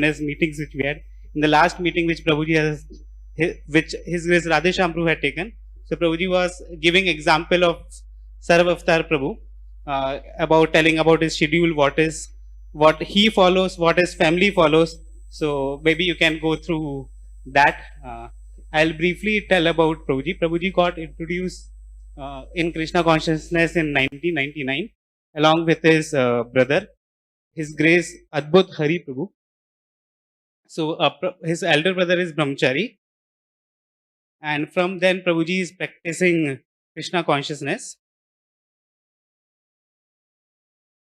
His meetings which we had. In the last meeting which Prabhuji has, which His Grace Radheshyam Prabhu had taken. So Prabhuji was giving example of Sarv Avatar Prabhu about telling about his schedule, what he follows, what his family follows. So maybe you can go through that. I'll briefly tell about Prabhuji. Prabhuji got introduced in Krishna consciousness in 1999 along with his brother, His Grace Adbhut Hari Prabhu. So his elder brother is Brahmachari, and from then Prabhuji is practicing Krishna consciousness.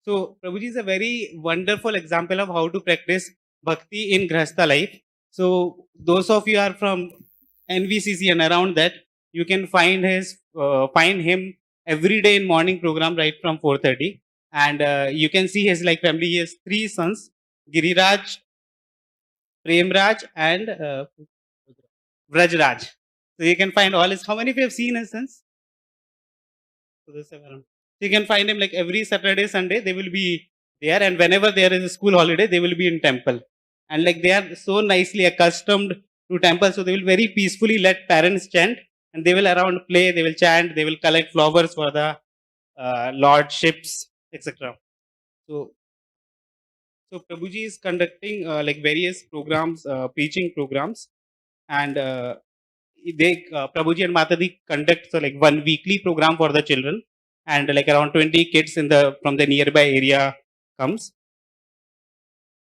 So Prabhuji is a very wonderful example of how to practice bhakti in Grihastha life. So those of you are from NVCC and around that, you can find him every day in morning program right from 4:30, and you can see his family. He has 3 sons: Giriraj, Premraj, and Vrajraj. So you can find all his. How many of you have seen his sons? So this around. You can find him every Saturday, Sunday. They will be there, and whenever there is a school holiday, they will be in temple. And they are so nicely accustomed to temple, so they will very peacefully let parents chant, and they will around play. They will chant. They will collect flowers for the lordships, etc. So Prabhuji is conducting various programs, preaching programs, and Prabhuji and Mataji conduct one weekly program for the children, and around 20 kids from the nearby area comes.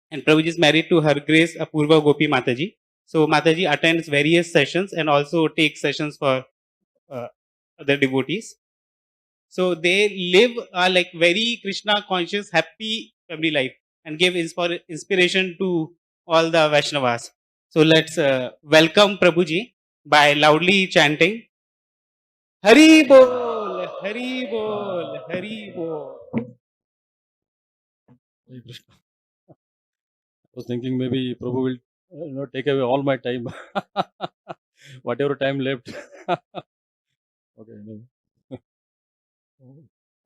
And Prabhuji is married to Her Grace Apurva Gopi Mataji. So Mataji attends various sessions and also takes sessions for other devotees. So they live a very Krishna conscious, happy family life and give inspiration to all the Vaishnavas. So let's welcome Prabhuji by loudly chanting Hari Bol, Hari Bol, Hari Bol. Hare Krishna. I was thinking maybe Prabhu will take away all my time, whatever time left. Okay.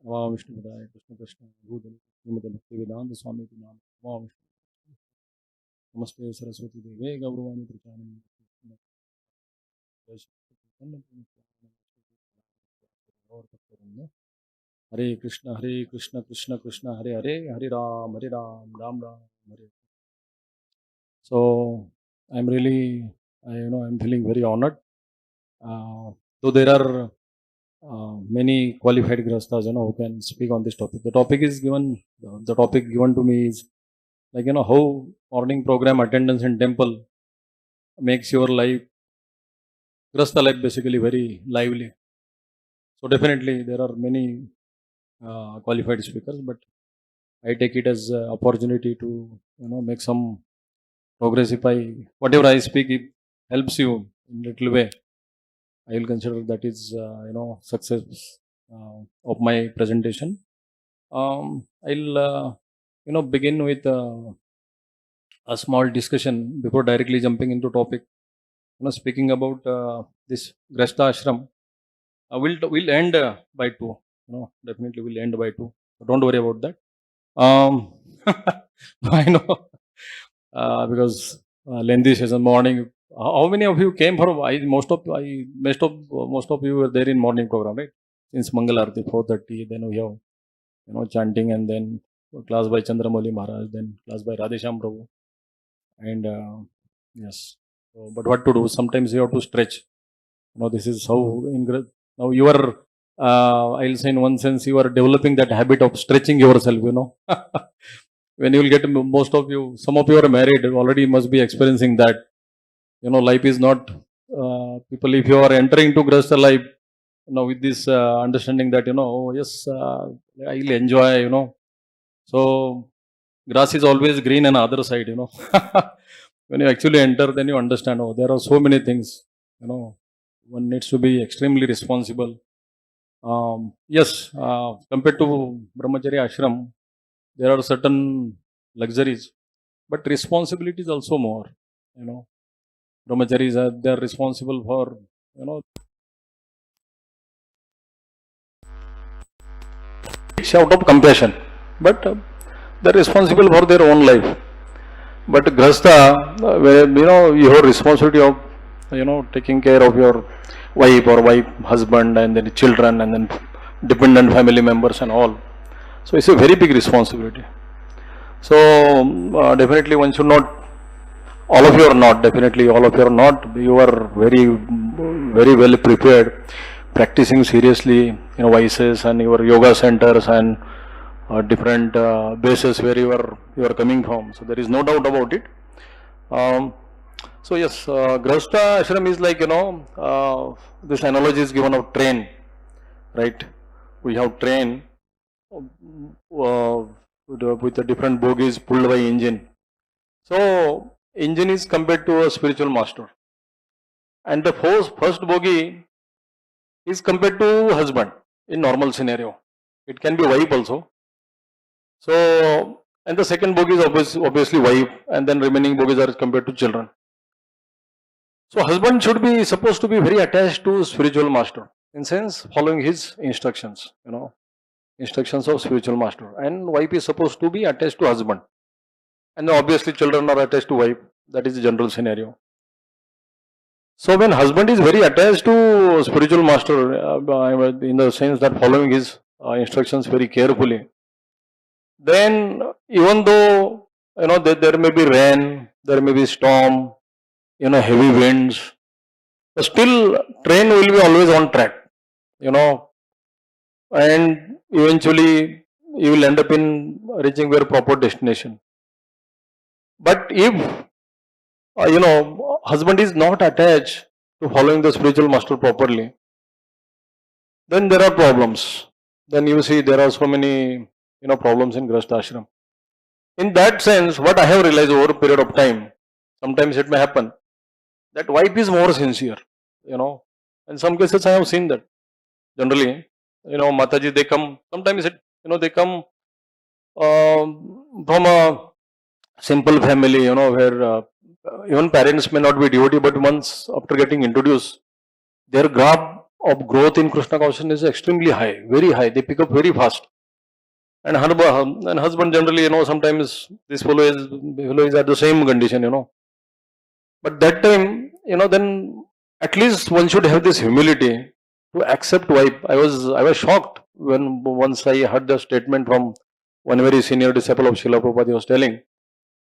Namo Vishnu Padaya Krishna Krishna Bhudale Srimate Bhaktivedanta Swami Nam Namo Vishnu Namaste Saraswati Deve Gauravani Prachanam Hare Krishna Krishna Krishna Hare Hare Hare Ram Ram Ram Hare. So I'm really, I'm feeling very honored. Though there are many qualified grihasthas, who can speak on this topic. The topic given to me is how morning program attendance in temple makes your life, grihastha life, basically very lively. So definitely there are many qualified speakers, but I take it as an opportunity to make some progress. If whatever I speak, it helps you in little way, I will consider that is success of my presentation. I'll begin with a small discussion before directly jumping into topic. Speaking about this Grihastha ashram, we'll end by 2. Definitely we'll end by 2. So don't worry about that. I know because lengthy session morning. How many of you came for? Most of you were there in morning program, right? Since Mangal Arati 4:30, then we have chanting, and then class by Chandramouli Maharaj, then class by Radheshyam Prabhu, and yes. So, but what to do? Sometimes you have to stretch. This is how now you are. I'll say in one sense you are developing that habit of stretching yourself. When you will get some of you are married already, must be experiencing that. Life is not people. If you are entering to Grihastha life, with this understanding that oh yes, I'll enjoy. So grass is always green on the other side. When you actually enter, then you understand. Oh, there are so many things. One needs to be extremely responsible. Yes, compared to Brahmacharya ashram, there are certain luxuries, but responsibility is also more. Brahmacharis they're responsible for out of compassion, but they're responsible for their own life. But Grahastha, where you have responsibility of taking care of your wife or wife, husband, and then children, and then dependent family members and all. So it's a very big responsibility. So definitely one should not. All of you are not. Definitely, all of you are not. You are very well prepared, practicing seriously, vices and your yoga centers and different bases where you are coming from. So there is no doubt about it. So yes, Grahastha ashram is like this analogy is given of train, right? We have train with the different bogies pulled by engine. So engine is compared to a spiritual master, and the first bogie is compared to husband in normal scenario. It can be wife also. So, and the second bogie is obviously wife, and then remaining bogies are compared to children. So husband should be supposed to be very attached to spiritual master, in sense following his instructions, instructions of spiritual master, and wife is supposed to be attached to husband, and then obviously children are attached to wife. That is the general scenario. So when husband is very attached to spiritual master, in the sense that following his instructions very carefully, then even though there may be rain, there may be storm, heavy winds, but still train will be always on track, and eventually you will end up in reaching your proper destination. But if husband is not attached to following the spiritual master properly, then there are problems. Then you see there are so many problems in Grahastha ashram. In that sense, what I have realized over a period of time, sometimes it may happen that wife is more sincere. In some cases I have seen that. Generally, Mataji, they come, sometimes they come from a simple family, where even parents may not be devotee, but once after getting introduced, their graph of growth in Krishna consciousness is extremely high, very high. They pick up very fast. And husband generally, sometimes this fellow is at the same condition, But that time, then at least one should have this humility to accept wife. I was shocked when once I heard the statement from one very senior disciple of Srila Prabhupada. He was telling,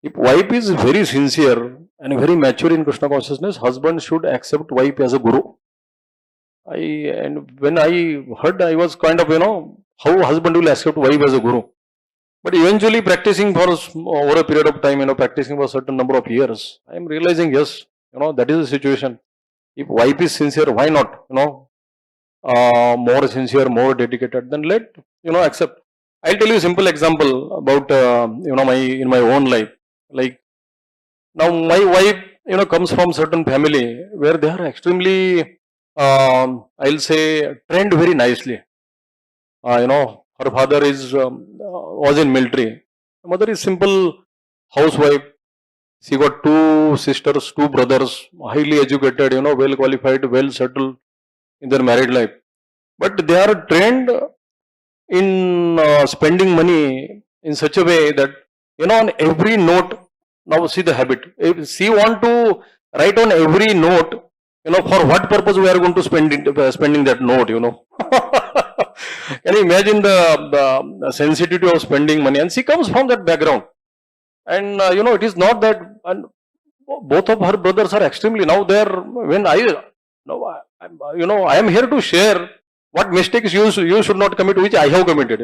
if wife is very sincere and very mature in Krishna consciousness, husband should accept wife as a guru. And when I heard, I was kind of, how husband will accept wife as a guru. But eventually practicing for over a period of time, practicing for a certain number of years, I am realizing, yes, that is the situation. If wife is sincere, why not, more sincere, more dedicated, then let, accept. I'll tell you a simple example about, in my own life. Like, now my wife, comes from certain family where they are extremely, I'll say, trained very nicely. Her father was in military. Her mother is simple housewife. She got 2 sisters, 2 brothers, highly educated, well qualified, well settled in their married life. But they are trained in spending money in such a way that, on every note, now see the habit. If she want to write on every note, for what purpose we are going to spending that note, Can you imagine the sensitivity of spending money? And she comes from that background. And, it is not that, and both of her brothers are extremely, now they are, when I am here to share what mistakes you should not commit, which I have committed,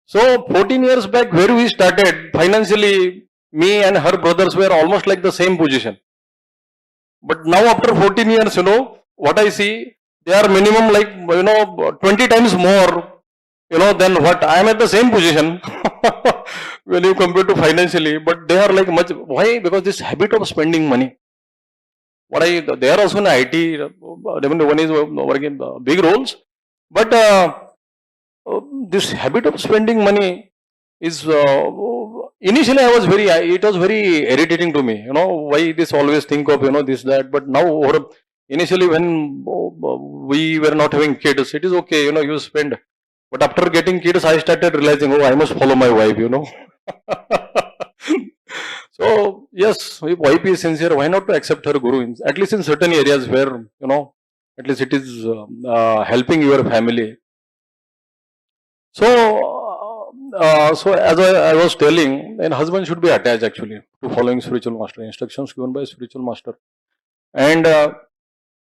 So 14 years back, where we started, financially, me and her brothers were almost like the same position. But now after 14 years, what I see, they are minimum like, 20 times more, than what I am at the same position when you compare to financially, but they are like much, why? Because this habit of spending money. They are also in IT, one is working big roles, but this habit of spending money is, initially it was very irritating to me, why this always think of, this, that, but now, initially when we were not having kids, it is okay, you spend, but after getting kids, I started realizing, I must follow my wife, So yes, if wife is sincere, why not to accept her guru? At least in certain areas where at least it is helping your family. So as I was telling, an husband should be attached actually to following spiritual master instructions given by spiritual master. And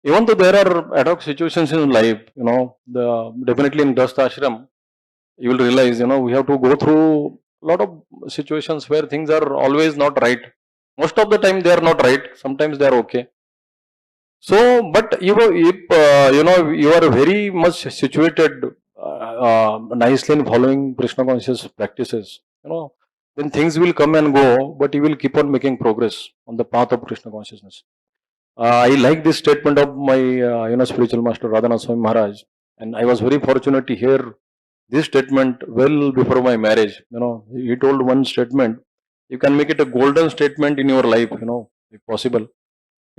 even though there are ad hoc situations in life, definitely in Grastha ashram, you will realize, we have to go through a lot of situations where things are always not right. Most of the time they are not right. Sometimes they are okay. So, but if you are very much situated nicely in following Krishna conscious practices, then things will come and go, but you will keep on making progress on the path of Krishna consciousness. I like this statement of my spiritual master Radhanath Swami Maharaj, and I was very fortunate to hear this statement well before my marriage. He told one statement, you can make it a golden statement in your life, if possible.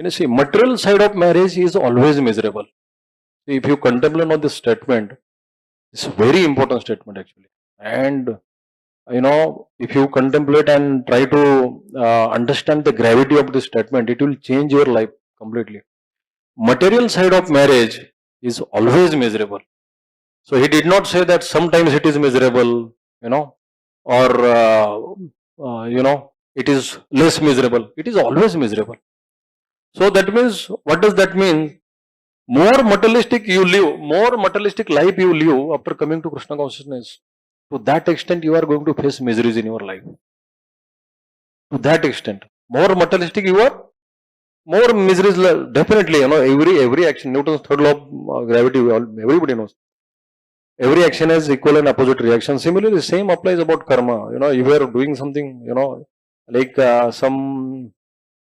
See, material side of marriage is always miserable. If you contemplate on this statement, it's a very important statement actually. And if you contemplate and try to understand the gravity of this statement, it will change your life completely. Material side of marriage is always miserable. So he did not say that sometimes it is miserable, or it is less miserable. It is always miserable. So that means, what does that mean? More materialistic you live, more materialistic life you live after coming to Krishna consciousness, to that extent you are going to face miseries in your life. To that extent, more materialistic you are, more miseries. Definitely, every action, Newton's third law of gravity, everybody knows. Every action has equal and opposite reaction. Similarly, the same applies about karma. If you are doing something, like some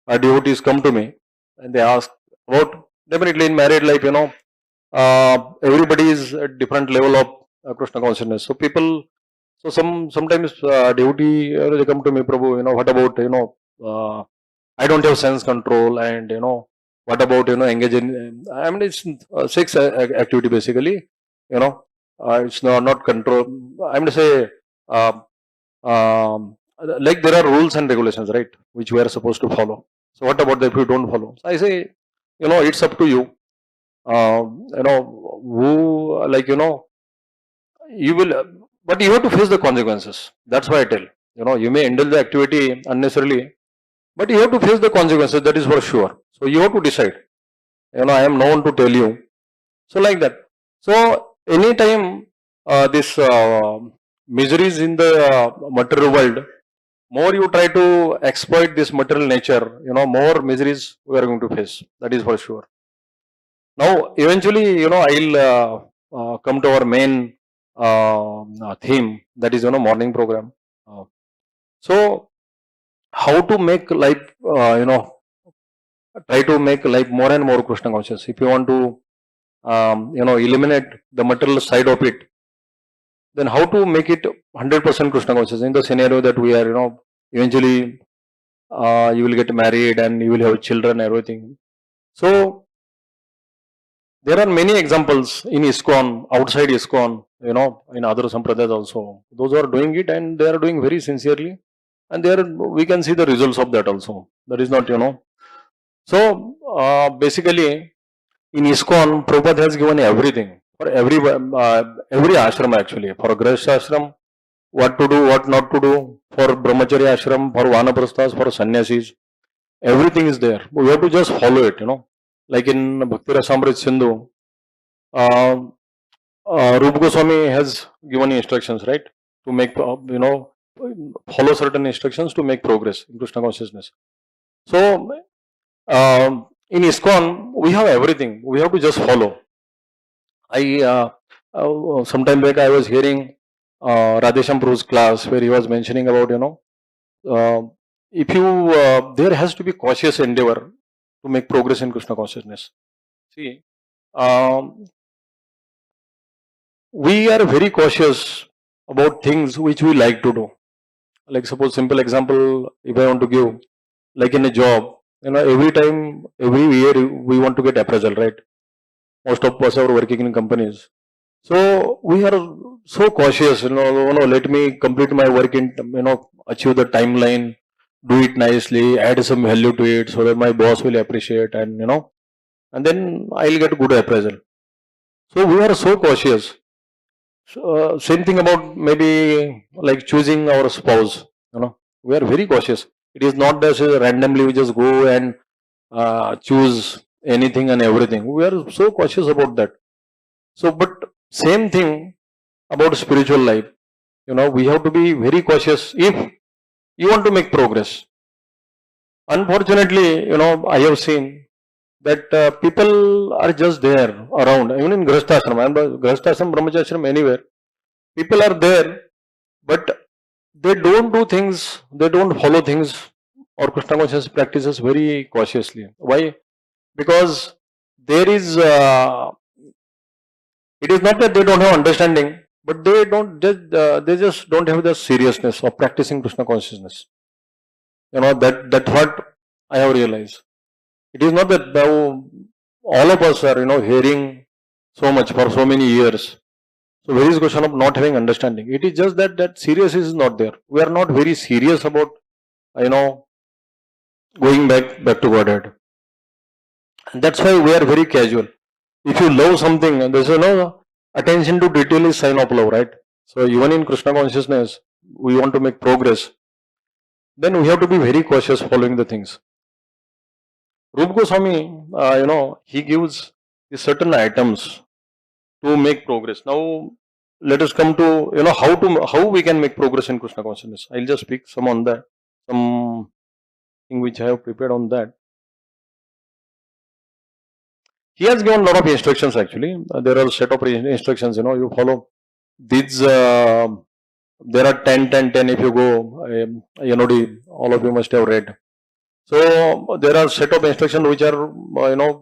devotees come to me and they ask about, definitely in married life, everybody is at different level of Krishna consciousness. So people, sometimes devotee, they come to me, Prabhu, what about, I don't have sense control, and what about engage in, I mean, it's sex activity basically, it's not control. I'm to say, like there are rules and regulations, right, which we are supposed to follow. So what about if you don't follow? So I say, it's up to you. Who, like, you will, but you have to face the consequences. That's why I tell. You may indulge the activity unnecessarily, but you have to face the consequences. That is for sure. So you have to decide. I am known to tell you. So like that. So anytime this miseries in the material world, more you try to exploit this material nature, more miseries we are going to face. That is for sure. Now, eventually, I'll come to our main theme, that is, morning program. So, how to make life, try to make life more and more Krishna conscious. If you want to, eliminate the material side of it, then how to make it 100% Krishna conscious in the scenario that we are, eventually you will get married and you will have children, everything. So, there are many examples in ISKCON, outside ISKCON, in other sampradayas also. Those who are doing it and they are doing very sincerely, and there we can see the results of that also. That is not, So basically, in ISKCON, Prabhupada has given everything for every ashram actually. For Grihastha ashram, what to do, what not to do. For Brahmacharya ashram, for Vanaprasthas, for Sannyasis, everything is there. We have to just follow it, Like in Bhakti Rasamrit Sindhu, Rupa Goswami has given instructions, right, to make, follow certain instructions to make progress in Krishna consciousness. So, in ISKCON, we have everything. We have to just follow. Some time back I was hearing Radhesham Prabhu's class where he was mentioning about, if you, there has to be cautious endeavor to make progress in Krishna consciousness. See, we are very cautious about things which we like to do. Like suppose simple example, if I want to give, like in a job, every time, every year we want to get appraisal, right? Most of us are working in companies. So we are so cautious, let me complete my work in, achieve the timeline, do it nicely, add some value to it so that my boss will appreciate, and and then I'll get good appraisal. So we are so cautious. So, same thing about maybe like choosing our spouse. We are very cautious. It is not that randomly we just go and choose anything and everything. We are so cautious about that. So, but same thing about spiritual life. We have to be very cautious if you want to make progress. Unfortunately, I have seen that people are just there around, even in Grihasthashram, and Grihasthashram, Brahmachashram, anywhere. People are there, but they don't do things, they don't follow things or Krishna conscious practices very cautiously. Why? Because there is, it is not that they don't have understanding, but they just don't have the seriousness of practicing Krishna consciousness. That's what I have realized. It is not that all of us are, hearing so much for so many years. So where is question of not having understanding? It is just that seriousness is not there. We are not very serious about, going back to Godhead. And that's why we are very casual. If you love something, and there's attention to detail is sign of love, right? So even in Krishna consciousness, we want to make progress. Then we have to be very cautious following the things. Rupa Goswami, he gives certain items to make progress. Now, let us come to how we can make progress in Krishna consciousness. I'll just speak some on that, something which I have prepared on that. He has given a lot of instructions actually. There are a set of instructions. You follow these. There are 10, 10, 10. If you go, all of you must have read. So there are set of instructions which are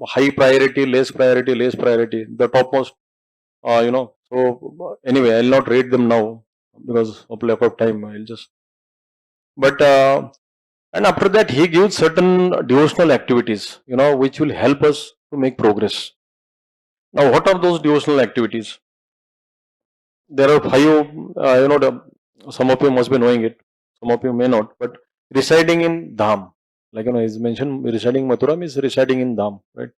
high priority, less priority, less priority. The topmost, So anyway, I'll not read them now because of lack of time. I'll just. But and after that, he gives certain devotional activities, which will help us to make progress. Now, what are those devotional activities? There are 5. Some of you must be knowing it. Some of you may not. But residing in Dham, like is mentioned, residing Mathura means residing in Dham, right?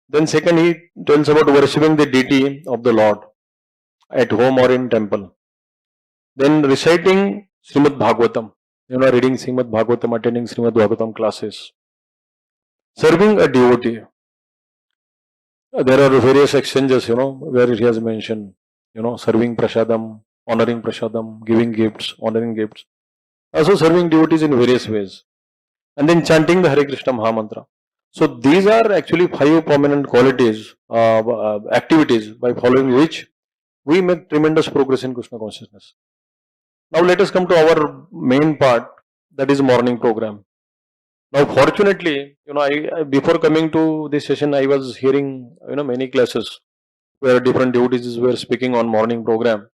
Then second, he tells about worshipping the deity of the Lord at home or in temple. Then reciting Srimad Bhagavatam, reading Srimad Bhagavatam, attending Srimad Bhagavatam classes. Serving a devotee. There are various exchanges, where he has mentioned, serving prasadam, honoring prasadam, giving gifts, honoring gifts. Also serving devotees in various ways. And then chanting the Hare Krishna Maha Mantra. So these are actually 5 prominent qualities, activities by following which we make tremendous progress in Krishna consciousness. Now let us come to our main part, that is morning program. Now fortunately, I before coming to this session, I was hearing, many classes where different devotees were speaking on morning program.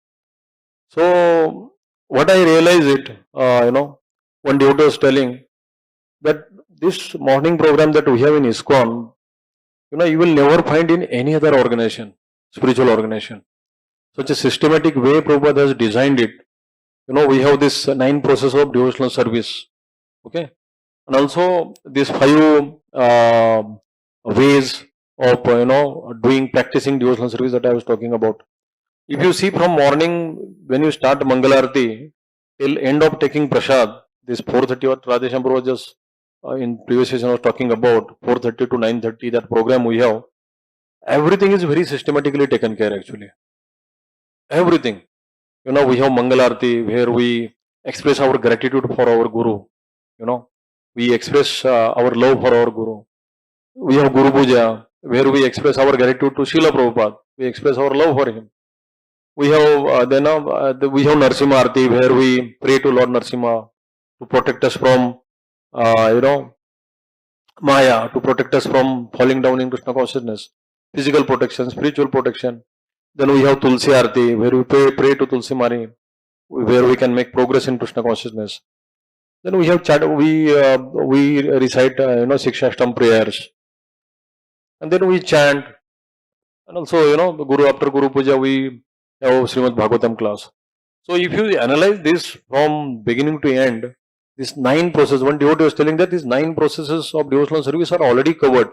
So what I realized it, one devotee was telling that this morning program that we have in ISKCON, you will never find in any other organization, spiritual organization. Such a systematic way Prabhupada has designed it. We have this 9 process of devotional service. Okay. And also these 5 ways of, practicing devotional service that I was talking about. If you see from morning, when you start Mangalarti, till end of taking Prasad, this 4:30 what Radhesham Prabhu was just in previous session was talking about, 4:30 to 9:30, that program we have, everything is very systematically taken care actually. Everything. We have Mangalarti where we express our gratitude for our Guru. We express our love for our Guru. We have Guru Puja where we express our gratitude to Srila Prabhupada. We express our love for him. We have we have Narsimha Arti where we pray to Lord Narsimha to protect us from Maya, to protect us from falling down in Krishna consciousness, physical protection, spiritual protection. Then we have Tulsi Arti where we pray to Tulsi Mari, where we can make progress in Krishna consciousness. Then we have we recite Sikshashtam prayers, and then we chant, and also after Guru Puja we have Srimad Bhagavatam class. So if you analyze this from beginning to end, These 9 processes, one devotee was telling that these 9 processes of devotional service are already covered.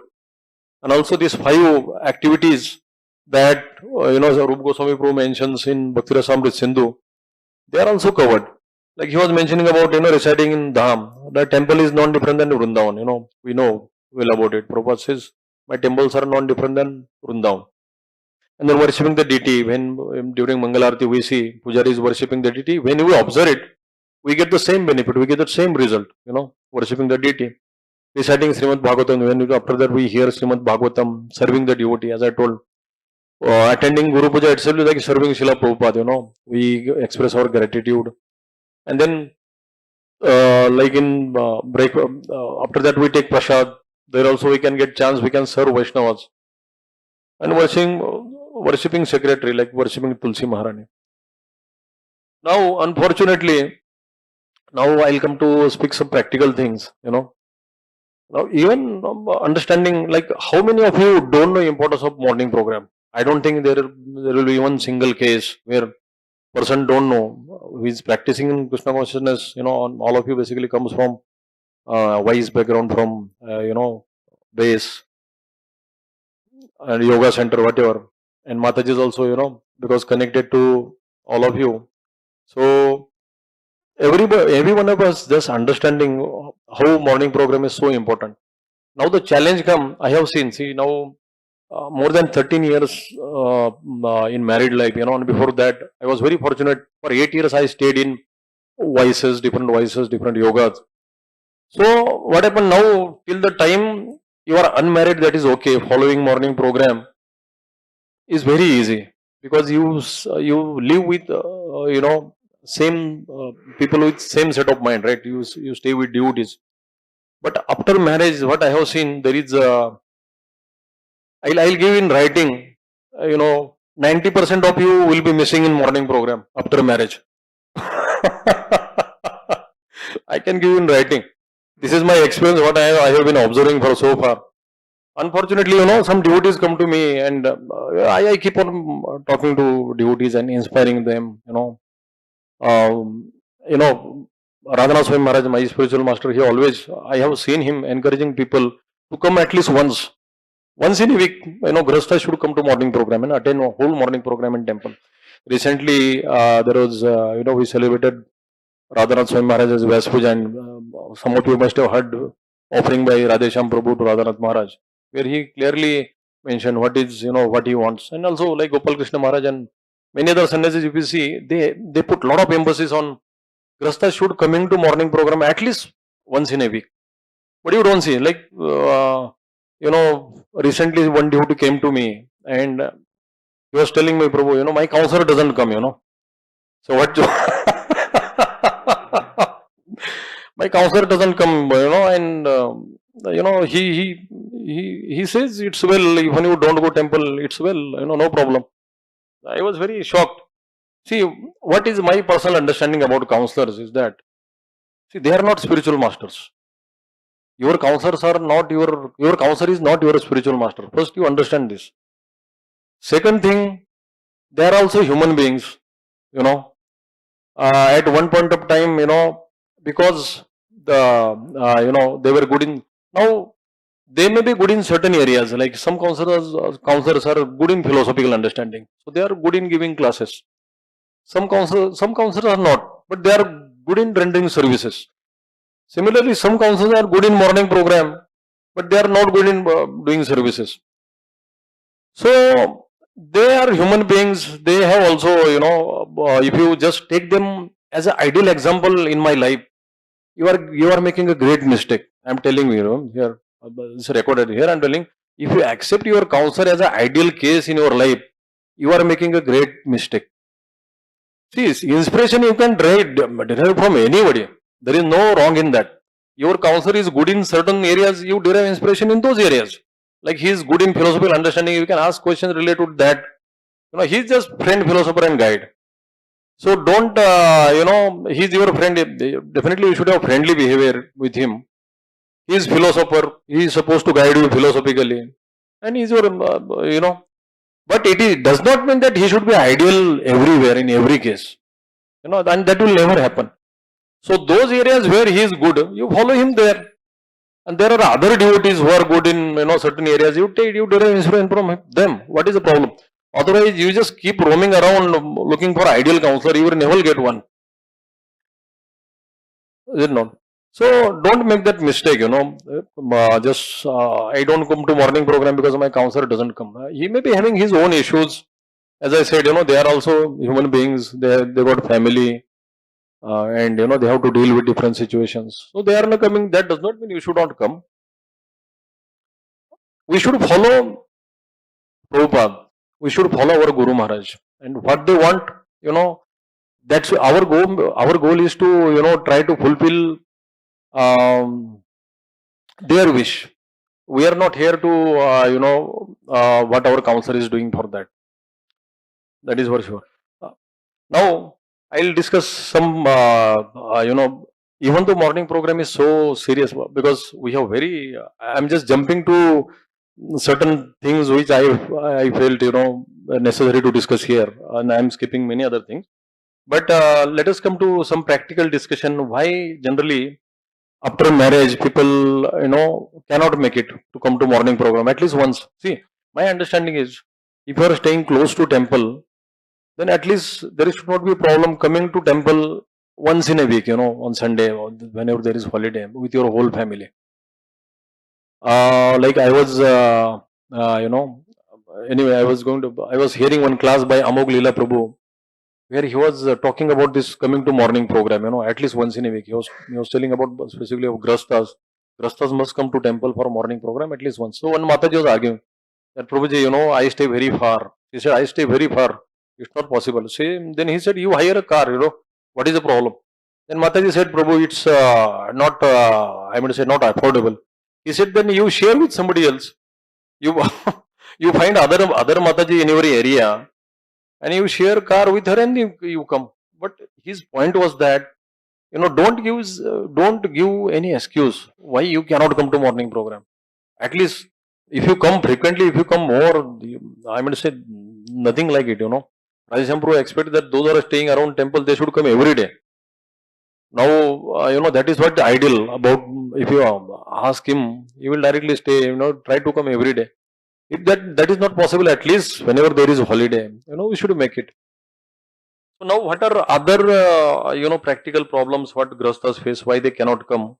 And also these 5 activities that, Rupa Goswami Prabhu mentions in Bhakti Rasamrita Sindhu, they are also covered. Like he was mentioning about, residing in Dham. The temple is non-different than Vrindavan, we know well about it. Prabhupada says, my temples are non-different than Vrindavan. And then worshipping the deity, when during Mangalarti we see Pujari is worshipping the deity, when we observe it, we get the same benefit, we get the same result, worshipping the deity. Reciting Srimad Bhagavatam, when after that we hear Srimad Bhagavatam, serving the devotee, as I told. Attending Guru Puja itself is like serving Srila Prabhupada, we express our gratitude. And then, like in break, after that we take prasad, there also we can get chance, we can serve Vaishnavas. And worshipping secretary, like worshipping Tulsi Maharani. Now, unfortunately, now I'll come to speak some practical things, Now, even understanding, like how many of you don't know importance of morning program? I don't think there will be one single case where person don't know who is practicing in Krishna consciousness. All of you basically comes from wise background, from base and yoga center, whatever. And Mataji is also, because connected to all of you. So every one of us just understanding how morning program is so important. Now the challenge come, I have seen, now more than 13 years in married life, and before that I was very fortunate. For 8 years I stayed in different yogas. So what happened now, till the time you are unmarried, that is okay. Following morning program is very easy, because you live with same people with same set of mind, right? You stay with devotees. But after marriage, what I have seen, there is I'll give in writing, 90% of you will be missing in morning program after marriage. I can give in writing. This is my experience, what I have been observing for so far. Unfortunately, some devotees come to me, and I keep on talking to devotees and inspiring them, Radhanath Swami Maharaj, my spiritual master, I have seen him encouraging people to come at least once in a week. Grahastha should come to morning program and attend a whole morning program in temple. Recently, there was, we celebrated Radhanath Swami Maharaj's Vyas Puja, and some of you must have heard offering by Radhesham Prabhu to Radhanath Maharaj, where he clearly mentioned what he wants. And also like Gopal Krishna Maharaj and many other sannyasis, if you see, they put a lot of emphasis on Grahastha should coming to morning program at least once in a week. But you don't see, like, recently one devotee came to me and he was telling me, Prabhu, my counselor doesn't come, So what? My counselor doesn't come, and he says it's well. Even you don't go temple, it's well, no problem. I was very shocked. See, what is my personal understanding about counselors is that, they are not spiritual masters. Your counselors are not your counselor is not your spiritual master. First, you understand this. Second thing, they are also human beings, at one point of time, because they were good in, now they may be good in certain areas, like some counselors are good in philosophical understanding, so they are good in giving classes. Some counselors are not, but they are good in rendering services. Similarly, some counselors are good in morning program, but they are not good in doing services. So they are human beings. They have also, if you just take them as an ideal example in my life, you are making a great mistake. I'm telling you, here, it's recorded here. I'm telling, if you accept your counselor as an ideal case in your life, you are making a great mistake. See, inspiration you can derive from anybody. There is no wrong in that. Your counselor is good in certain areas, you derive inspiration in those areas. Like he is good in philosophical understanding, you can ask questions related to that. He is just friend, philosopher and guide. So don't, he is your friend. Definitely you should have friendly behavior with him. He is philosopher. He is supposed to guide you philosophically. And he is your, but does not mean that he should be ideal everywhere, in every case. And that will never happen. So those areas where he is good, you follow him there. And there are other devotees who are good in certain areas. You derive inspiration from them. What is the problem? Otherwise, you just keep roaming around looking for ideal counselor. You will never get one. Is it not? So don't make that mistake. I don't come to morning program because my counselor doesn't come. He may be having his own issues. As I said, they are also human beings. They got family. And they have to deal with different situations. So they are not coming. That does not mean you should not come. We should follow Prabhupada. We should follow our Guru Maharaj. And what they want, that's our goal. Our goal is to, try to fulfill their wish. We are not here to, what our counselor is doing for that. That is for sure. Now, I'll discuss some, even though morning program is so serious, because we have I'm just jumping to certain things which I felt, necessary to discuss here, and I'm skipping many other things. But let us come to some practical discussion. Why generally after marriage people, cannot make it to come to morning program at least once. See, my understanding is if you are staying close to temple, then at least there should not be a problem coming to temple once in a week, on Sunday or whenever there is holiday with your whole family. Like I was, anyway, I was hearing one class by Amog Leela Prabhu, where he was talking about this coming to morning program, at least once in a week. He was telling about specifically of Grastas. Grastas must come to temple for morning program at least once. So one Mataji was arguing that Prabhuji, I stay very far. He said, I stay very far. It's not possible. Then he said, you hire a car, what is the problem? Then Mataji said, Prabhu, it's not, I mean to say, not affordable. He said, then you share with somebody else. You you find other Mataji in your area and you share car with her and you come. But his point was that, don't give any excuse why you cannot come to morning program. At least if you come frequently, if you come more, I mean to say, nothing like it, Radheshyam expect that those who are staying around temple, they should come every day. Now, that is what the ideal about. If you ask him, he will directly stay, try to come every day. If that is not possible, at least whenever there is a holiday, we should make it. So now, what are other, practical problems what Grastas face, why they cannot come?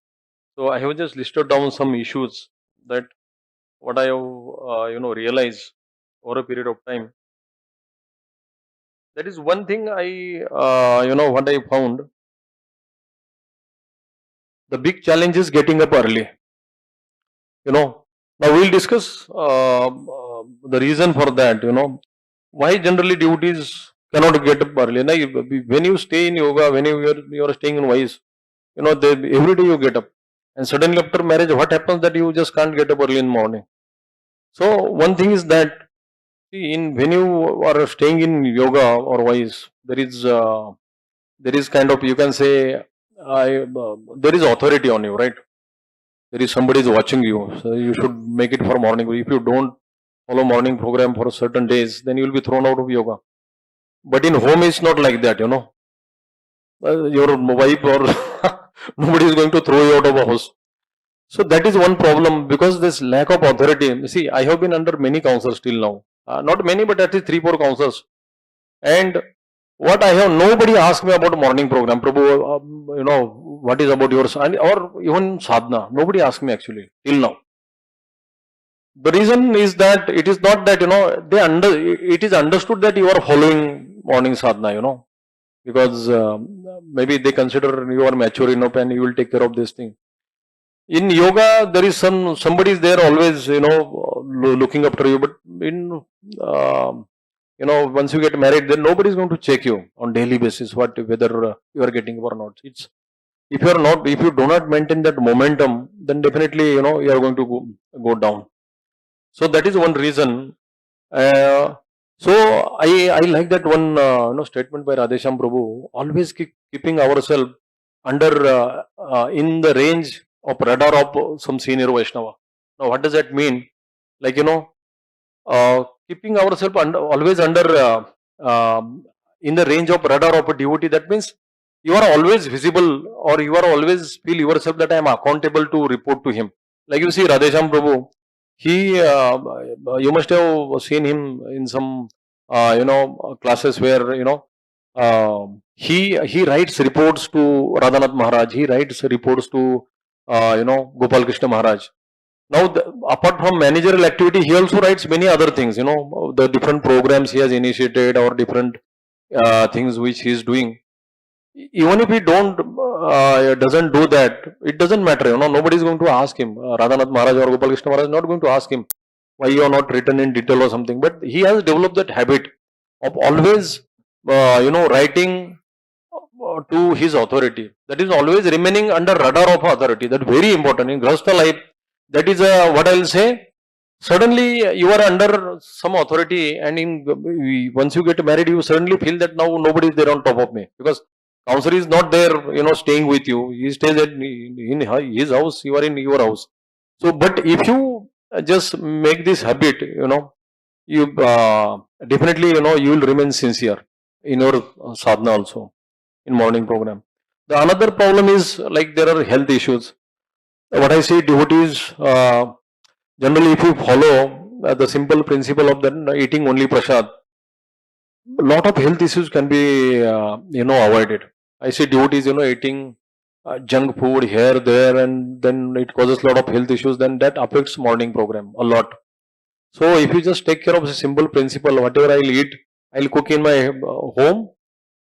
So I have just listed down some issues that what I have, realized over a period of time. That is one thing what I found. The big challenge is getting up early. Now we'll discuss the reason for that. Why generally devotees cannot get up early. Now, when you stay in yoga, when you are staying in Vice, every day you get up, and suddenly after marriage, what happens that you just can't get up early in the morning. So one thing is that when you are staying in yoga or Vice, there is kind of, you can say, there is authority on you, right? There is somebody is watching you, so you should make it for morning. If you don't follow morning program for certain days, then you will be thrown out of yoga. But in home, it's not like that, your wife or nobody is going to throw you out of a house. So that is one problem, because this lack of authority. See, I have been under many counselors till now. Not many, but at least 3-4 counselors. And what I have, nobody asked me about morning program. Prabhu, what is about yours? Or even sadhana. Nobody asked me actually till now. The reason is that it is not that, it is understood that you are following morning sadhana, because maybe they consider you are mature enough and you will take care of this thing. In yoga, there is somebody is there always, looking after you. But in, once you get married, then nobody is going to check you on daily basis whether you are getting or not. If you do not maintain that momentum, then definitely, you are going to go down. So that is one reason. So I like that one statement by Radheshyam Prabhu, always keeping ourselves under in the range of radar of some senior Vaishnava. Now, what does that mean? Like, keeping ourselves always under in the range of radar of a devotee. That means you are always visible, or you are always feel yourself that I am accountable to report to him. Like you see Radhesham Prabhu, he you must have seen him in some classes where he writes reports to Radhanath Maharaj, he writes reports to Gopal Krishna Maharaj. Now, apart from managerial activity, he also writes many other things, the different programs he has initiated, or different things which he is doing. Even if he doesn't do that, it doesn't matter, nobody is going to ask him. Radhanath Maharaj or Gopal Krishna Maharaj is not going to ask him why you are not written in detail or something, but he has developed that habit of always writing to his authority, that is always remaining under radar of authority. That very important in grahastha life. That is what I will say. Suddenly you are under some authority, and once you get married, you suddenly feel that now nobody is there on top of me, because counselor is not there, staying with you. He stays in his house, you are in your house. So, but if you just make this habit, you definitely, you will remain sincere in your sadhana also, in morning program. The another problem is, like, there are health issues. What I say, devotees, generally, if you follow the simple principle of the eating only prasad, a lot of health issues can be avoided. I see devotees eating junk food here, there, and then it causes a lot of health issues. Then that affects morning program a lot. So if you just take care of the simple principle, whatever I'll eat, I'll cook in my home,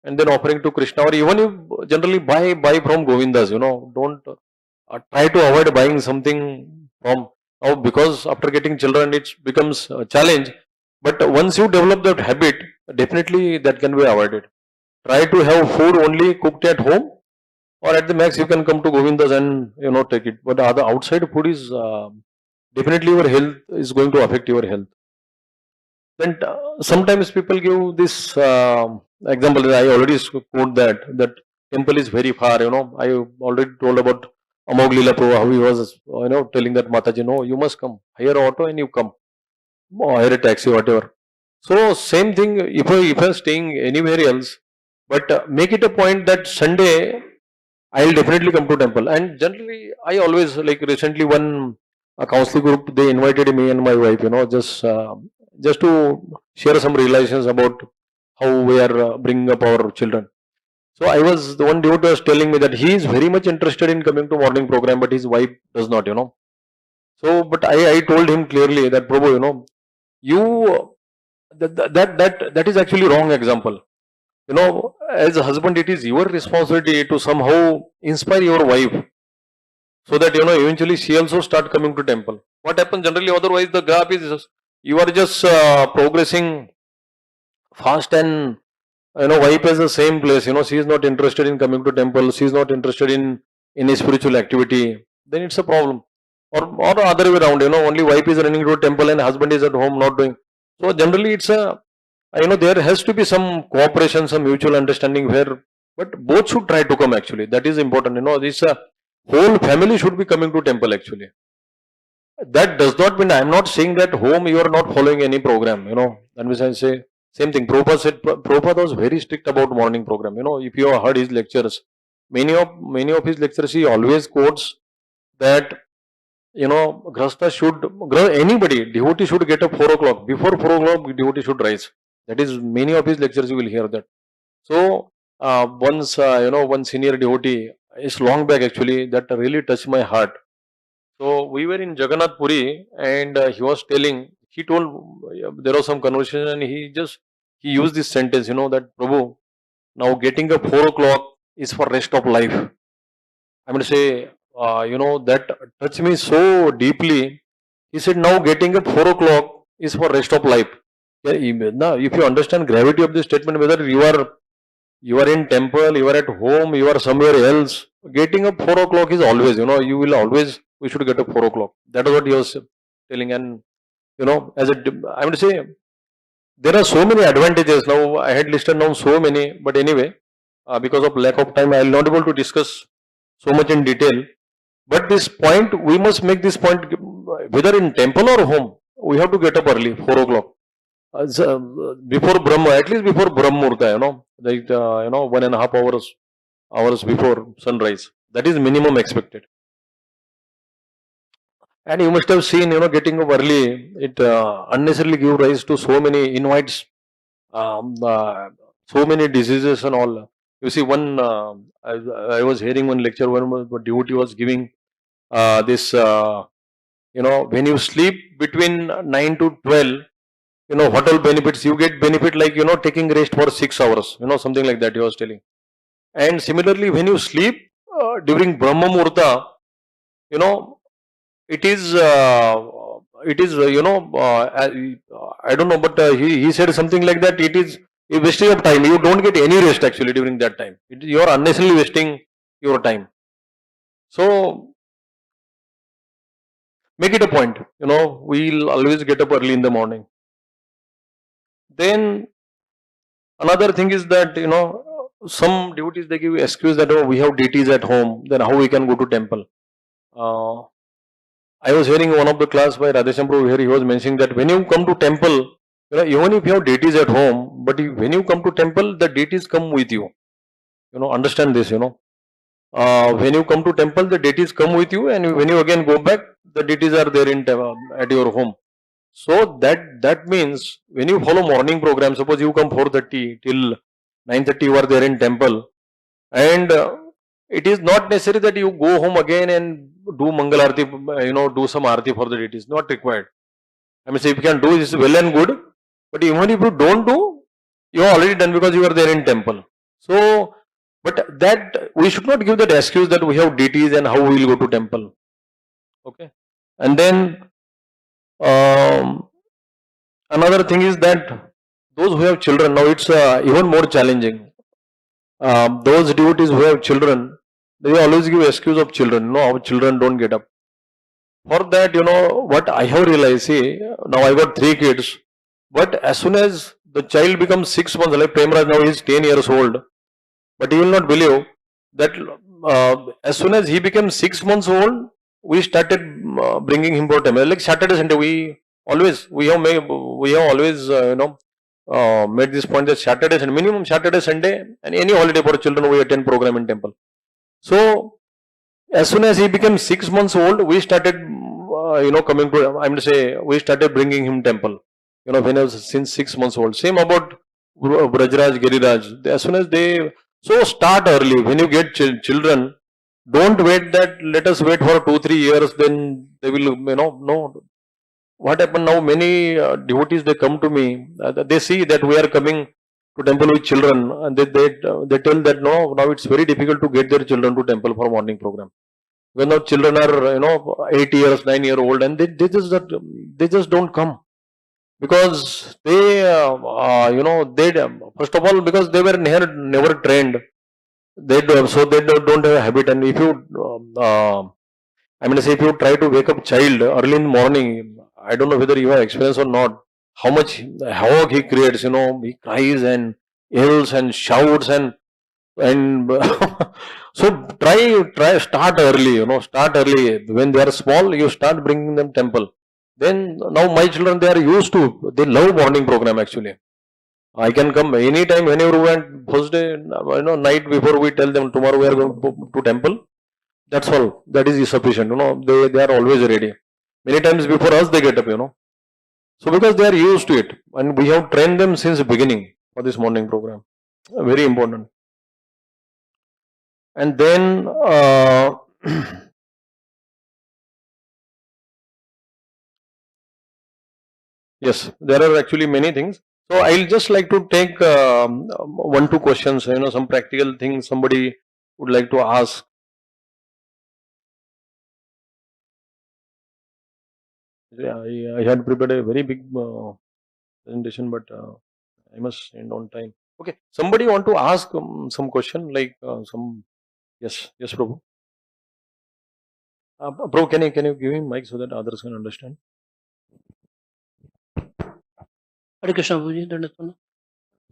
and then offering to Krishna. Or even you generally buy from Govindas, don't try to avoid buying something from now, because after getting children it becomes a challenge. But once you develop that habit, definitely that can be avoided. Try to have food only cooked at home, or at the max you can come to Govindas and take it. But the other outside food is definitely your health is going to affect your health. Then sometimes people give this example. I already quote that temple is very far. I already told about Amog Leela Prabhu, how he was telling that Mataji, no, you must come, hire auto and you come, or hire a taxi, whatever. So same thing, if I'm staying anywhere else, but make it a point that Sunday I'll definitely come to temple. And generally I always, like recently one counseling group, they invited me and my wife, just to share some realizations about how we are bringing up our children. So I was, the one devotee was telling me that he is very much interested in coming to morning program, but his wife does not, So, but I told him clearly that, Prabhu, you that is actually wrong example. As a husband, it is your responsibility to somehow inspire your wife, so that eventually she also start coming to temple. What happens generally? Otherwise, the graph is, you are just progressing fast, and wife is the same place. She is not interested in coming to temple. She is not interested in any spiritual activity. Then it's a problem. Or other way around. Only wife is running to a temple and husband is at home not doing. So generally, it's a there has to be some cooperation, some mutual understanding where, but both should try to come. Actually, that is important. This whole family should be coming to temple. Actually, that does not mean, I am not saying that home you are not following any program. That means I say. Same thing. Prabhupada was very strict about morning program. If you have heard his lectures, many of his lectures, he always quotes that grahastha should, anybody, devotee should get up 4 o'clock. Before 4 o'clock, devotee should rise. That is, many of his lectures you will hear that. So once one senior devotee, it's long back actually, that really touched my heart. So we were in Jagannath Puri, and he was telling, he told, there was some conversation, and he used this sentence, that Prabhu, now getting up 4 o'clock is for rest of life. I'm going to say, that touched me so deeply. He said, now getting up 4 o'clock is for rest of life. Now, if you understand gravity of this statement, whether you are in temple, you are at home, you are somewhere else, getting up 4 o'clock is always, you will always, we should get up 4 o'clock. That is what he was telling. And as I would say, there are so many advantages. Now I had listed down so many, but anyway, because of lack of time, I will not be able to discuss so much in detail. But this point, we must make this point, whether in temple or home, we have to get up early, 4 o'clock. Before Brahma, at least before Brahma Murta, like 1.5 hours hours before sunrise. That is minimum expected. And you must have seen, getting up early, it unnecessarily give rise to so many invites, um, uh, so many diseases and all. You see, I was hearing one lecture, one devotee was giving this, when you sleep between 9 to 12, what all benefits you get, benefit like, taking rest for 6 hours, something like that he was telling. And similarly, when you sleep during Brahma Muhurta, you know, it is, I don't know, but he said something like that. It is a wasting of time. You don't get any rest actually during that time. You are unnecessarily wasting your time. So make it a point. We'll always get up early in the morning. Then another thing is that some devotees they give excuse that we have deities at home. Then how we can go to temple? Uh, I was hearing one of the class by Radhesham Prabhu here. He was mentioning that when you come to temple, even if you have deities at home, but when you come to temple, the deities come with you. Understand this. When you come to temple, the deities come with you, and when you again go back, the deities are there at your home. So that means when you follow morning program, suppose you come 4:30 till 9:30, you are there in temple, and it is not necessary that you go home again and do Mangal Arati, do some Arati for the deities. Not required. I mean, say if you can do this, well and good. But even if you don't do, you are already done because you are there in temple. So, but that we should not give that excuse that we have deities and how we will go to temple. Okay, and then another thing is that those who have children, now it's even more challenging. Those devotees who have children, they always give excuse of children. No, our children don't get up. For that, what I have realized, see, now I got 3 kids, but as soon as the child becomes 6 months, like Premraj now he is 10 years old, but you will not believe that as soon as he became 6 months old, we started bringing him for temple. Like Saturday, Sunday, we have always made this point that Saturday and minimum Saturday, Sunday, and any holiday for children we attend program in temple. So as soon as he became 6 months old, we started coming to. I'm to say we started bringing him temple. When I was since 6 months old. Same about Brajraj, Giriraj. As soon as they start early. When you get children, don't wait that. Let us wait for 2-3 years. Then they will no. What happened now? Many devotees they come to me. They see that we are coming to temple with children, and they tell that no. Now it's very difficult to get their children to temple for morning program. When our children are 8 years, 9-year old, and they just don't come because they first of all because they were never trained. They don't have a habit, and if you I mean, say if you try to wake up child early in the morning, I don't know whether you have experience or not. How much havoc he creates, he cries and yells and shouts and so start early, start early. When they are small, you start bringing them temple. Then now my children they are used to, they love morning program actually. I can come anytime, whenever we want. First day, night before we tell them tomorrow we are going to temple. That's all. That is sufficient. They are always ready. Many times before us they get up. So because they are used to it, and we have trained them since the beginning for this morning program. Very important. And then yes, there are actually many things. So I'll just like to take 1-2 questions. Some practical things somebody would like to ask. Yeah, I had prepared a very big presentation, but I must end on time. Okay, somebody want to ask some question like some. Yes, Prabhu. Bro, can you give him mic so that others can understand? Hare Krishna, Prabhuji, Dandavat.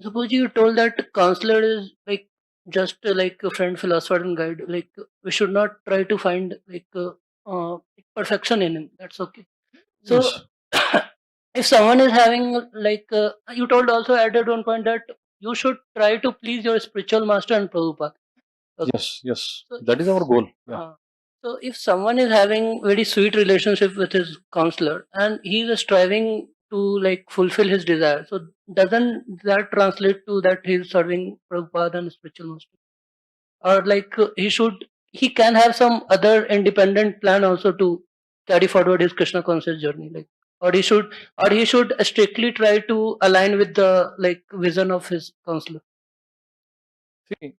Suppose you told that counselor is like just like a friend, philosopher, and guide. Like we should not try to find perfection in him. That's okay. So Yes. if someone is having you told also added one point that you should try to please your spiritual master and Prabhupada. Okay. Yes. So That is our goal. Yeah. So if someone is having very sweet relationship with his counselor and he is striving to like fulfill his desire, so doesn't that translate to that he is serving Prabhupada and spiritual master? Or like he can have some other independent plan also to carry forward his Krishna conscious journey, like or he should strictly try to align with the like vision of his counselor. See,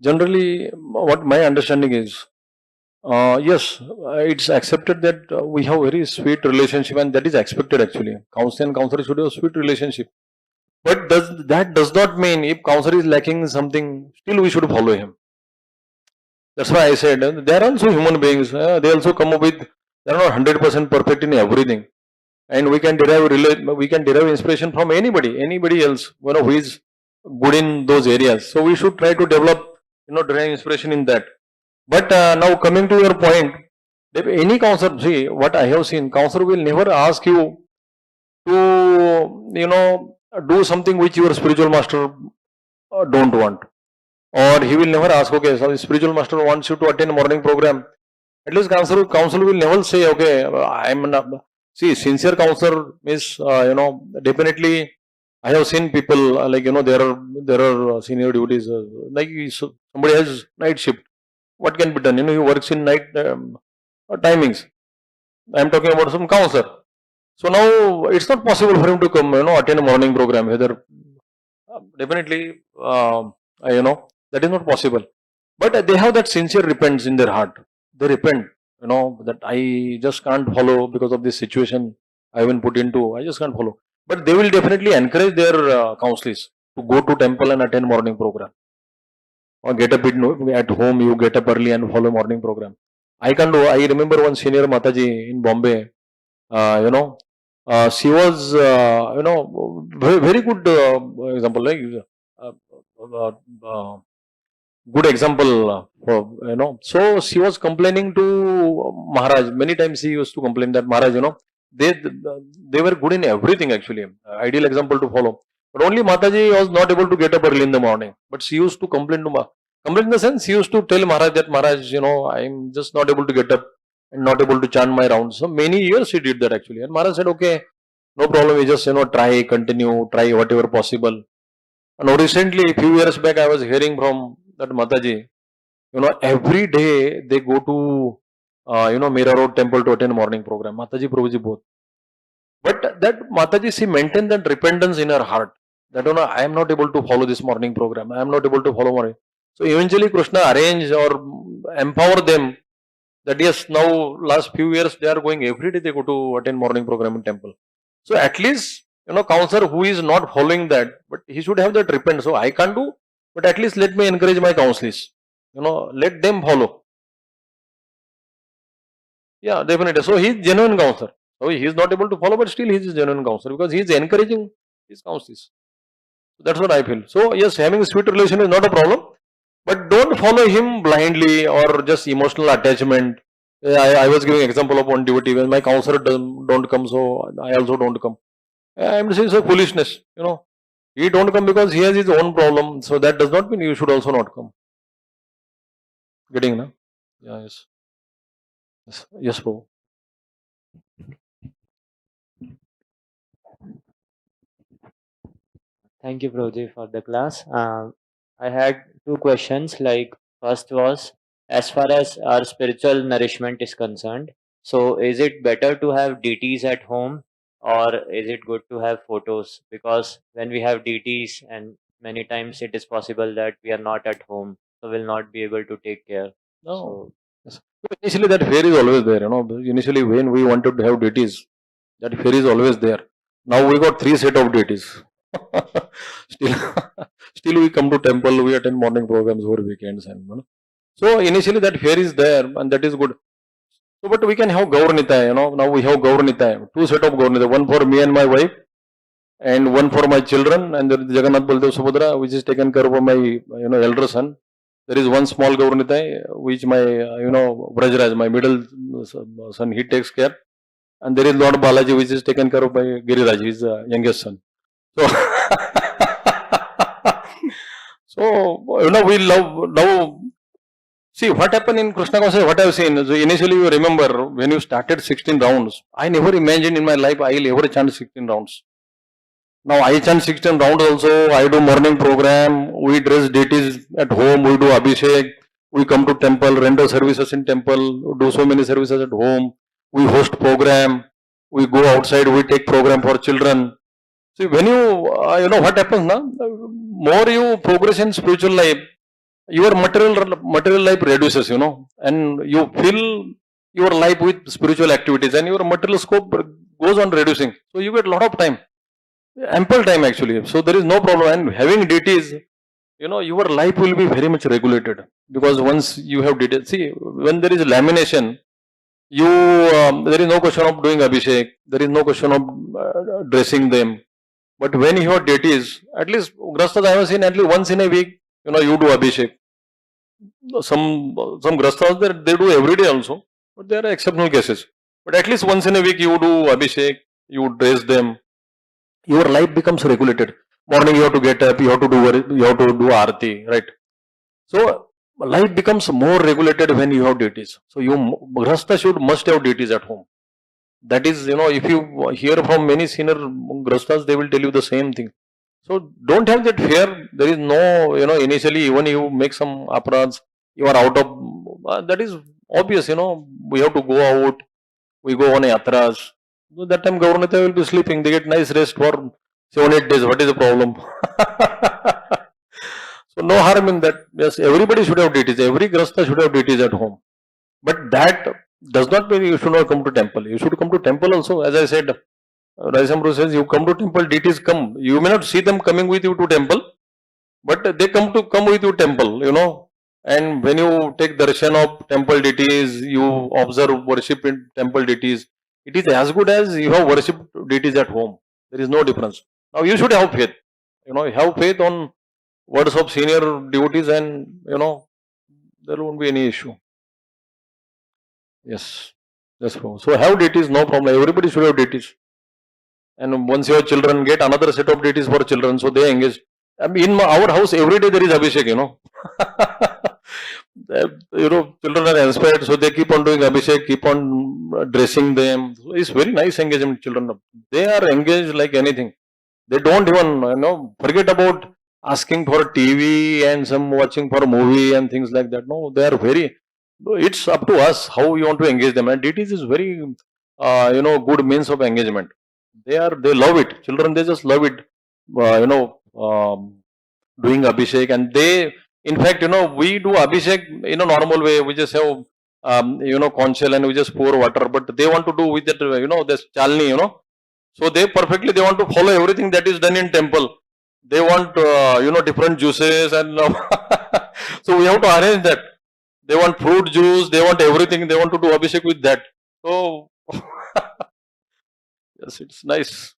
generally, what my understanding is, yes, it's accepted that we have very sweet relationship, and that is expected actually. Counselor and counselor should have a sweet relationship. But does not mean if counselor is lacking something, still we should follow him. That's why I said they are also human beings. They also come up with they are not 100% perfect in everything, and we can derive inspiration from anybody else, who is good in those areas. So we should try to develop, derive inspiration in that. But now coming to your point, if any counselor, see what I have seen, counselor will never ask you to, do something which your spiritual master don't want. Or he will never ask, okay, so the spiritual master wants you to attend morning program. At least counsel will never say, okay, I'm not. See, sincere counselor is, definitely. I have seen people there are senior duties. Somebody has night shift. What can be done? He works in night timings. I am talking about some counselor. So now it's not possible for him to come, attend a morning program. Whether definitely, that is not possible. But they have that sincere repentance in their heart. They repent, that I just can't follow because of this situation I have been put into. I just can't follow. But they will definitely encourage their counselors to go to temple and attend morning program. Or get up at home, you get up early and follow morning program. I can do. I remember one senior Mataji in Bombay. She was, very good example. Like uh, uh, uh, good example so she was complaining to Maharaj many times. She used to complain that Maharaj, they they were good in everything actually, ideal example to follow, but only Mataji was not able to get up early in the morning. But she used to complain to complain in the sense she used to tell Maharaj that Maharaj, I'm just not able to get up and not able to chant my rounds. So many years she did that actually, and Maharaj said, okay, no problem, we just try whatever possible. And recently, a few years back, I was hearing from that Mataji, every day they go to, Mira Road temple to attend morning program. Mataji, Prabhuji both. But that Mataji, she maintained that repentance in her heart. That, I am not able to follow this morning program. I am not able to follow morning. So eventually Krishna arrange or empower them that yes, now last few years they are going every day, they go to attend morning program in temple. So at least, counselor who is not following that, but he should have that repent. So I can't do, but at least let me encourage my counselors. Let them follow. Yeah, definitely. So he is genuine counselor. So he is not able to follow, but still he is genuine counselor because he is encouraging his counselors. That's what I feel. So yes, having a sweet relation is not a problem, but don't follow him blindly or just emotional attachment. I was giving example of one devotee when my counselor don't come, so I also don't come. I'm saying it's a foolishness. He don't come because he has his own problem. So that does not mean you should also not come. Getting na? Yeah, yes. Yes, Prabhu. Thank you, Prabhuji, for the class. I had two questions. Like, first was, as far as our spiritual nourishment is concerned, so is it better to have deities at home, or is it good to have photos? Because when we have deities, and many times it is possible that we are not at home, so we'll not be able to take care. No. So, Yes. So initially, that fear is always there. Initially, when we wanted to have deities, that fear is always there. Now we got 3 set of deities. still, still we come to temple. We attend morning programs over weekends, and so initially that fear is there, and that is good. So, but we can have Gaur-Nitai. Now we have Gaur-Nitai. 2 set of Gaur-Nitai. One for me and my wife, and one for my children, and there is Jagannath Baldev Subhadra, which is taken care of by my elder son. There is one small Gaur-Nitai, which my Brajraj, my middle son, he takes care, and there is Lord Balaji, which is taken care of by Giriraj, his youngest son. So, so we love now. See what happened in Krishna Consciousness, what I have seen. So initially, you remember when you started 16 rounds, I never imagined in my life I'll ever chant 16 rounds. Now I chant 16 rounds also. I do morning program. We dress deities at home. We do abhishek. We come to temple, render services in temple, do so many services at home. We host program. We go outside. We take program for children. See, when you know what happens now, more you progress in spiritual life, your material life reduces, you know, and you fill your life with spiritual activities, and your material scope goes on reducing. So you get a lot of time, ample time actually. So there is no problem. And having deities, you know, your life will be very much regulated, because once you have deities, see, when there is lamination, you there is no question of doing abhishek. There is no question of dressing them. But when you have deities, at least grasthas I have seen at least once in a week, you know, you do abhishek. Some grasthas they do every day also, but there are exceptional cases. But at least once in a week you do abhishek, you dress them. Your life becomes regulated. Morning you have to get up, you have to do aarti, right? So life becomes more regulated when you have deities. So you grastha must have deities at home. That is, you know, if you hear from many senior grasthas, they will tell you the same thing. So don't have that fear. There is no, you know, initially even you make some aparadhs, you are out of, that is obvious, you know, we have to go out, we go on yatras. So that time Governor will be sleeping, they get nice rest for 7-8 days. What is the problem? So no harm in that. Yes, everybody should have deities. Every grastha should have deities at home. But that does not mean you should not come to temple. You should come to temple also. As I said, Raisamru says, you come to temple, deities come. You may not see them coming with you to temple, but they come with you temple, you know. And when you take darshan of temple deities, you observe worship in temple deities, it is as good as you have worshipped deities at home. There is no difference. Now you should have faith. You know, have faith on words of senior devotees, and you know, there won't be any issue. Yes. Yes, bro. So have deities, no problem. Everybody should have deities. And once your children get another set of deities for children, so they engage. I mean, in our house, every day there is abhishek, you know. You know, children are inspired, so they keep on doing abhishek, keep on dressing them. So it's very nice engagement, children. They are engaged like anything. They don't even, you know, forget about asking for TV and some watching for a movie and things like that. No, they are very, it's up to us how you want to engage them. And deities is very, you know, good means of engagement. They love it. Children, they just love it. You know, doing abhishek, and they, in fact, you know, we do abhishek in a normal way. We just have, you know, conch shell and we just pour water. But they want to do with that, you know, this chalni, you know. So they they want to follow everything that is done in temple. They want, you know, different juices, and so we have to arrange that. They want fruit juice. They want everything. They want to do abhishek with that. So yes, it's nice.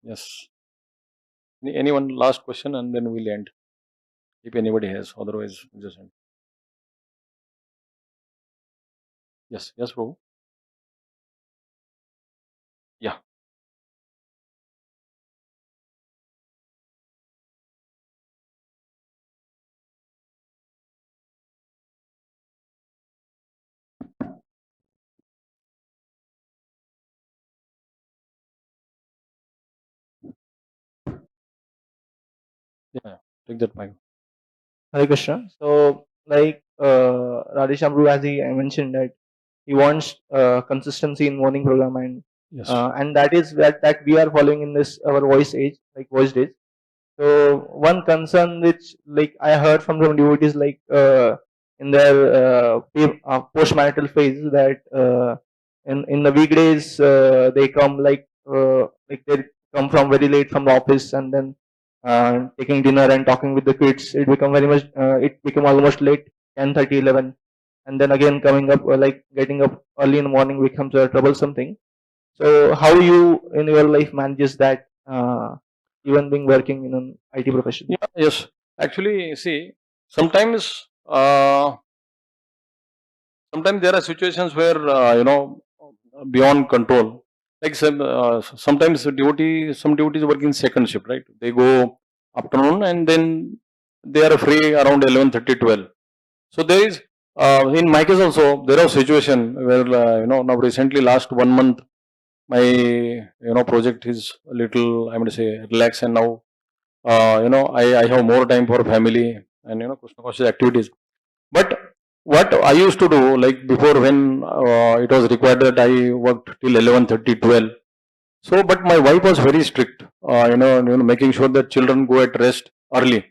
Yes. Anyone last question, and then we'll end. If anybody has, otherwise we'll just end. Yes, yes, bro. Yeah. Yeah. Take that mic. Hare Krishna. So, like Radhesh Amru, as he mentioned that he wants consistency in morning program, Yes. and that is that we are following in this our voice age, like voice days. So one concern which like I heard from some devotees like in their postmarital phase that in the weekdays they come like they come from very late from the office, and then taking dinner and talking with the kids, it become very much it become almost late 10:30, 11, and then again coming up like getting up early in the morning becomes a troublesome thing. So how you in your life manages that, even being working in an IT profession? Yeah, yes. Actually, see, sometimes, sometimes there are situations where, you know, beyond control. Like sometimes some devotees work in second shift, right? They go afternoon, and then they are free around 11:30, 12. So there is, in my case also, there are situation where, now recently last 1 month, my, project is a little, I'm going to say, relax, and now, I have more time for family and, Krishna conscious activities. But what I used to do, like before when it was required that I worked till 11:30, 12. So, but my wife was very strict, making sure that children go at rest early.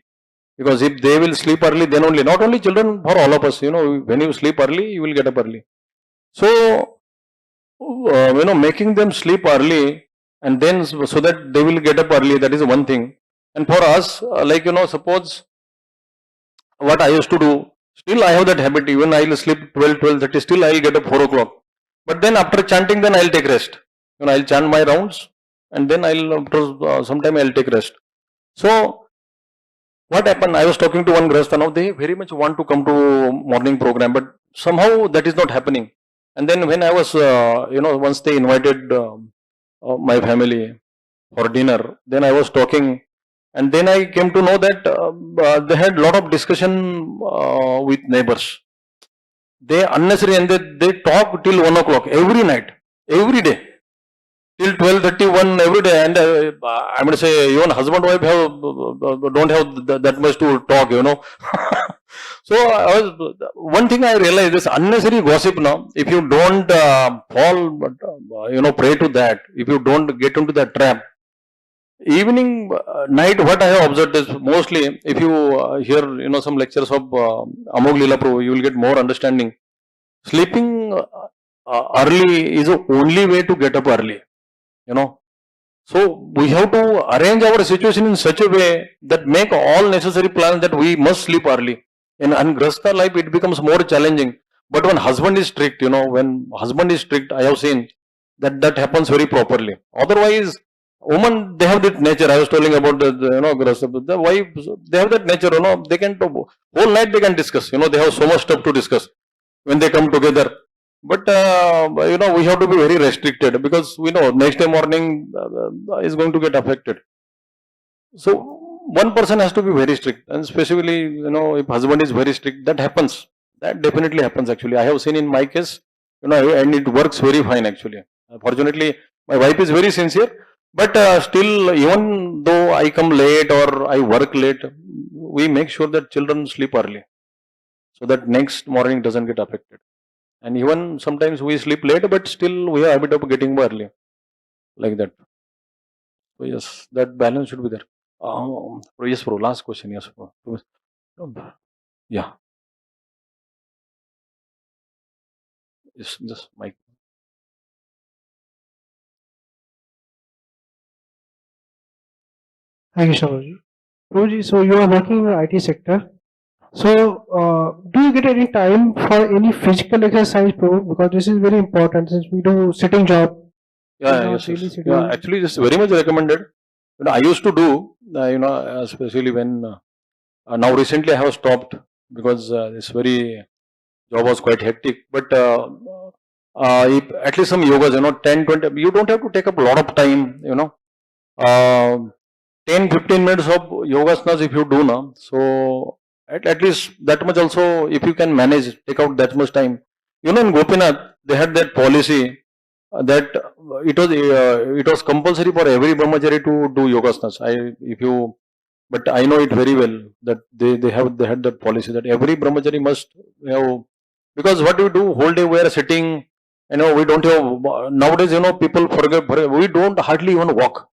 Because if they will sleep early, then only, not only children, for all of us, when you sleep early, you will get up early. So, making them sleep early and then so that they will get up early, that is one thing. And for us, suppose what I used to do, still I have that habit, even I will sleep 12, 12:30, still I will get up 4 o'clock. But then after chanting, then I will take rest. I'll chant my rounds and then I'll, after some time, I'll take rest. So, what happened? I was talking to one Grahastha now, they very much want to come to morning program, but somehow that is not happening. And then when I was, once they invited my family for dinner, then I was talking, and then I came to know that they had lot of discussion with neighbors. They unnecessary, and they talk till 1 o'clock every night, every day. Till 12:31 every day, and I'm going to say even husband wife don't have that much to talk, So one thing I realized is unnecessary gossip now. If you don't fall, prey to that, if you don't get into that trap, evening, night, what I have observed is mostly if you hear some lectures of Amog Leela Prabhu, you will get more understanding. Sleeping early is the only way to get up early. So we have to arrange our situation in such a way that make all necessary plans that we must sleep early. In Grahastha life, it becomes more challenging. But when husband is strict, when husband is strict, I have seen that happens very properly. Otherwise, women, they have that nature. I was telling about the Grahastha, the wife, they have that nature, they can, whole night they can discuss, they have so much stuff to discuss when they come together. But, we have to be very restricted because we know next day morning is going to get affected. So, one person has to be very strict, and especially, if husband is very strict, that happens. That definitely happens actually. I have seen in my case, and it works very fine actually. Fortunately, my wife is very sincere, but still, even though I come late or I work late, we make sure that children sleep early so that next morning doesn't get affected. And even sometimes we sleep late, but still we have a habit of getting up early, like that. So yes, that balance should be there. Yes, bro. Last question. Yes, bro. Yeah. Yes, just Mike. Thank you, Shavaji. Prabhuji, so you are working in the IT sector. So, do you get any time for any physical exercise, Prabhu? Because this is very important since we do sitting job. Yeah, yes, yeah. Actually, this is very much recommended. I used to do, especially when now recently I have stopped because this very job was quite hectic. But if at least some yogas, 10, 20, you don't have to take up a lot of time, 10, 15 minutes of yogasanas if you do now. So at least that much also, if you can manage, take out that much time. In Gopinath, they had that policy that it was compulsory for every brahmachari to do yogasanas. But I know it very well that they had that policy that every brahmachari must have, because what we do whole day we are sitting, we don't have, nowadays, people forget, we don't hardly even walk.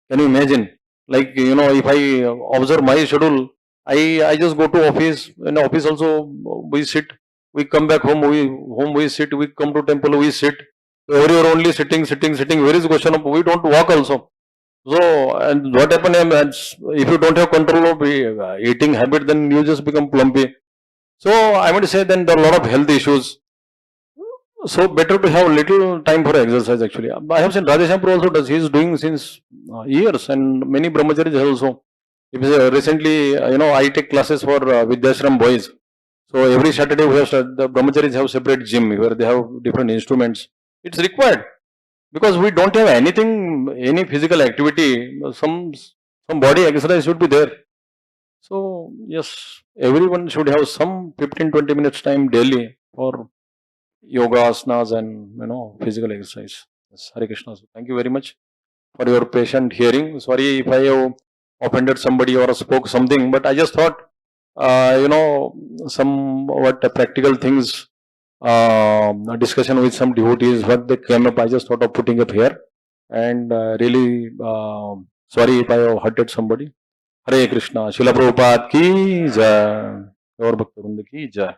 Can you imagine? Like, if I observe my schedule, I just go to office, in office also we sit, we come back home, we sit, we come to temple, we sit. Everywhere only sitting. Where is the question of we don't walk also? So, and what happens if you don't have control of eating habit, then you just become plumpy. So, I want to say then there are a lot of health issues. So, better to have little time for exercise actually. I have seen Radheshampur also does, he is doing since years, and many brahmacharis also. Recently, I take classes for Vidyashram boys. So, every Saturday we have the brahmacharis have separate gym where they have different instruments. It's required because we don't have anything, any physical activity. Some Some body exercise should be there. So yes, everyone should have some 15-20 minutes time daily for yoga, asanas, and physical exercise. Yes, Hare Krishna. So thank you very much for your patient hearing. Sorry if I have offended somebody or spoke something, but I just thought, some what practical things, a discussion with some devotees, what they came up, I just thought of putting up here. And really, sorry if I have hurted somebody. हरे कृष्णा, शिला प्रभुपाद की जय और भक्त वृंद की जय.